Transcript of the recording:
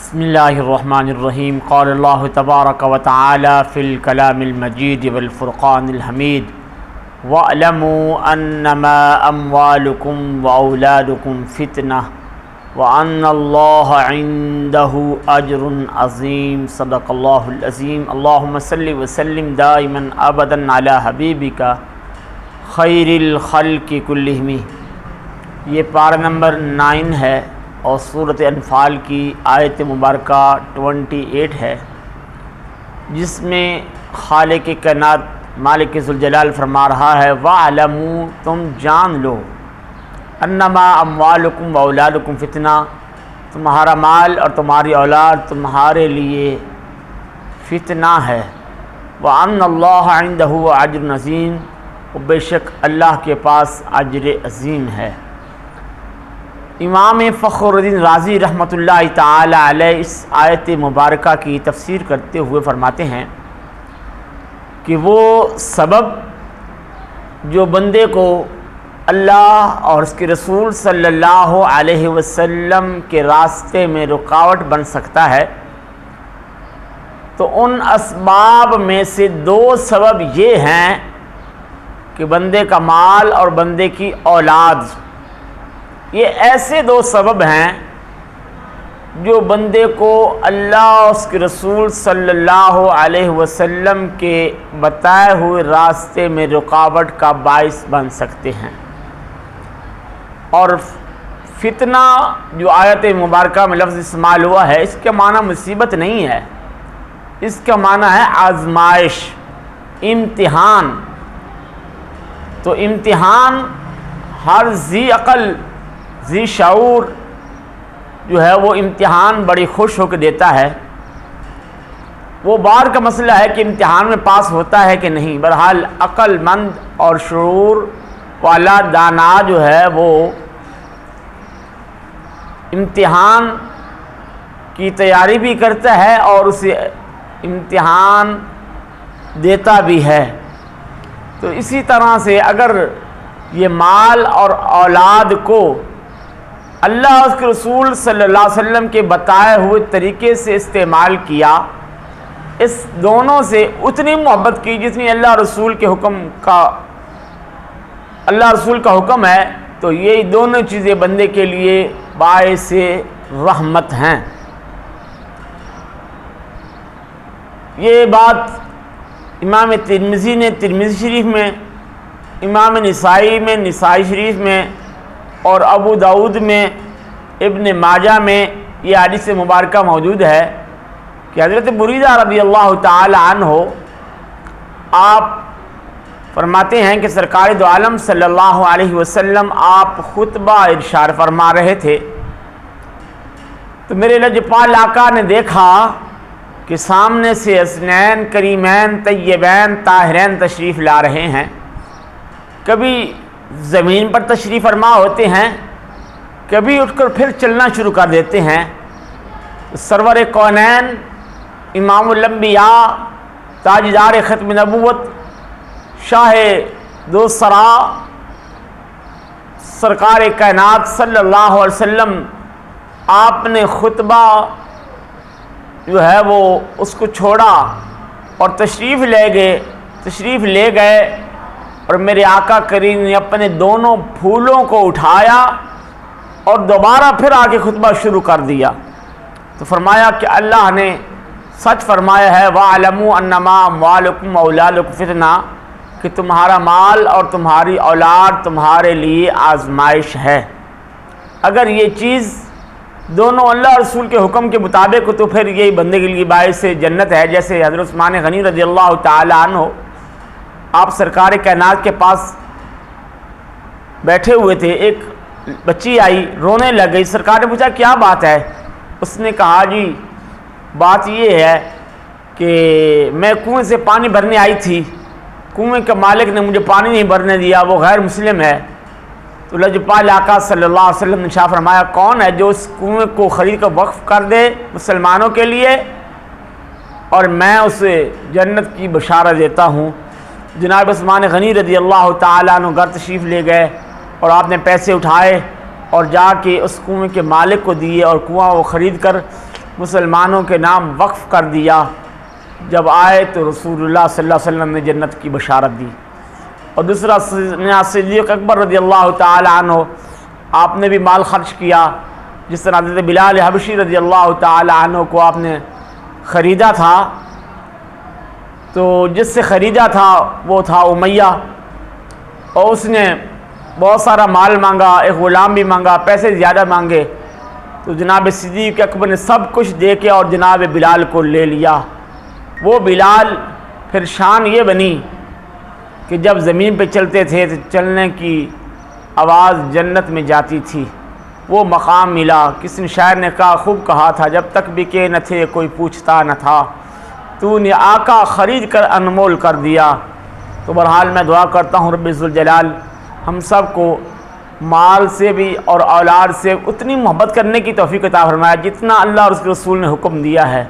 بسم اللہ الرحمن الرحیم قال اللہ تبارک و تعالی فی الکلام المجید والفرقان الحمید وَاعْلَمُوا أَنَّمَا أَمْوَالُكُمْ وَأَوْلَادُكُمْ فِتْنَةٌ وَأَنَّ اللَّهَ عِنْدَهُ أَجْرٌ عَظِيمٌ صدق اللہ العظیم اللہم صلی وسلم دائما ابدا علی حبیبک خیر الخلق کلہم۔ یہ پارہ نمبر 9 ہے اور سورۃ انفال کی آیت مبارکہ 28 ہے، جس میں خالق کائنات مالک ذوالجلال فرما رہا ہے وَاعْلَمُوا، تم جان لو، انما اموالکم و اولادکم فتنہ، تمہارا مال اور تمہاری اولاد تمہارے لیے فتنہ ہے، وَأَنَّ اللَّهَ عِنْدَهُ أَجْرٌ عَظِيمٌ، اور بے شک اللہ کے پاس اجر عظیم ہے۔ امام فخر الدین رازی رحمۃ اللہ تعالی علیہ اس آیت مبارکہ کی تفسیر کرتے ہوئے فرماتے ہیں کہ وہ سبب جو بندے کو اللہ اور اس کے رسول صلی اللہ علیہ وسلم کے راستے میں رکاوٹ بن سکتا ہے، تو ان اسباب میں سے 2 سبب یہ ہیں کہ بندے کا مال اور بندے کی اولاد، یہ ایسے 2 سبب ہیں جو بندے کو اللہ اور اس کے رسول صلی اللہ علیہ وسلم کے بتائے ہوئے راستے میں رکاوٹ کا باعث بن سکتے ہیں۔ اور فتنہ جو آیت مبارکہ میں لفظ استعمال ہوا ہے، اس کا معنی مصیبت نہیں ہے، اس کا معنی ہے آزمائش، امتحان۔ تو امتحان ہر ذی عقل ذی شعور جو ہے وہ امتحان بڑی خوش ہو کے دیتا ہے۔ وہ بار کا مسئلہ ہے کہ امتحان میں پاس ہوتا ہے کہ نہیں۔ بہرحال عقل مند اور شعور والا دانا جو ہے وہ امتحان کی تیاری بھی کرتا ہے اور اسے امتحان دیتا بھی ہے۔ تو اسی طرح سے اگر یہ مال اور اولاد کو اللہ اور اس کے رسول صلی اللہ علیہ وسلم کے بتائے ہوئے طریقے سے استعمال کیا، اس دونوں سے اتنی محبت کی جتنی اللہ رسول کے رسول کا حکم ہے، تو یہ دونوں چیزیں بندے کے لیے باعث رحمت ہیں۔ یہ بات امام ترمذی نے ترمذی شریف میں، امام نسائی میں نسائی شریف میں، اور ابو داؤد میں، ابن ماجہ میں یہ حدیث مبارکہ موجود ہے کہ حضرت بریدہ رضی اللہ تعالی عنہ آپ فرماتے ہیں کہ سرکار دو عالم صلی اللہ علیہ وسلم آپ خطبہ ارشاد فرما رہے تھے، تو میرے لجپال آقا نے دیکھا کہ سامنے سے حسنین کریمین طیبین طاہرین تشریف لا رہے ہیں، کبھی زمین پر تشریف فرما ہوتے ہیں، کبھی اٹھ کر پھر چلنا شروع کر دیتے ہیں۔ سرور کونین، امام الانبیاء، تاجدار ختم نبوت، شاہ دو سرا، سرکار کائنات صلی اللہ علیہ وسلم، آپ نے خطبہ جو ہے وہ اس کو چھوڑا اور تشریف لے گئے اور میرے آقا کریم نے اپنے دونوں پھولوں کو اٹھایا اور دوبارہ پھر آگے خطبہ شروع کر دیا۔ تو فرمایا کہ اللہ نے سچ فرمایا ہے وَاعْلَمُوا أَنَّمَا أَمْوَالُكُمْ وَأَوْلَادُكُمْ فِتْنَةٌ، کہ تمہارا مال اور تمہاری اولاد تمہارے لیے آزمائش ہے۔ اگر یہ چیز دونوں اللہ رسول کے حکم کے مطابق ہو تو پھر یہی بندے کے لیے باعث جنت ہے۔ جیسے حضرت عثمان غنی رضی اللہ تعالی عنہ آپ سرکار کائنات کے پاس بیٹھے ہوئے تھے، ایک بچی آئی رونے لگ گئی، سرکار نے پوچھا کیا بات ہے؟ اس نے کہا جی بات یہ ہے کہ میں کنویں سے پانی بھرنے آئی تھی، کنویں کے مالک نے مجھے پانی نہیں بھرنے دیا، وہ غیر مسلم ہے۔ تو لجپال آقا صلی اللہ علیہ وسلم نے شاہ فرمایا کون ہے جو اس کنویں کو خرید کر وقف کر دے مسلمانوں کے لیے، اور میں اسے جنت کی بشارت دیتا ہوں۔ جناب عثمان غنی رضی اللہ تعالیٰ عنہ گھر تشریف لے گئے اور آپ نے پیسے اٹھائے اور جا کے اس کنویں کے مالک کو دیے اور کنواں وہ خرید کر مسلمانوں کے نام وقف کر دیا، جب آئے تو رسول اللہ صلی اللہ علیہ وسلم نے جنت کی بشارت دی۔ اور دوسرا صدیق اکبر رضی اللہ تعالی عنہ، آپ نے بھی مال خرچ کیا، جس طرح حضرت بلال حبشی رضی اللہ تعالی عنہ کو آپ نے خریدا تھا، تو جس سے خریدا تھا وہ تھا امیہ، اور اس نے بہت سارا مال مانگا، ایک غلام بھی مانگا، پیسے زیادہ مانگے، تو جناب صدیق اکبر نے سب کچھ دے کے اور جناب بلال کو لے لیا۔ وہ بلال پھر شان یہ بنی کہ جب زمین پہ چلتے تھے تو چلنے کی آواز جنت میں جاتی تھی، وہ مقام ملا۔ کسی شاعر نے کہا، خوب کہا تھا، جب تک بکے نہ تھے کوئی پوچھتا نہ تھا، تو نے آقا خرید کر انمول کر دیا۔ تو بہرحال میں دعا کرتا ہوں رب ذوالجلال ہم سب کو مال سے بھی اور اولاد سے اتنی محبت کرنے کی توفیق عطا فرمائے جتنا اللہ اور اس کے رسول نے حکم دیا ہے۔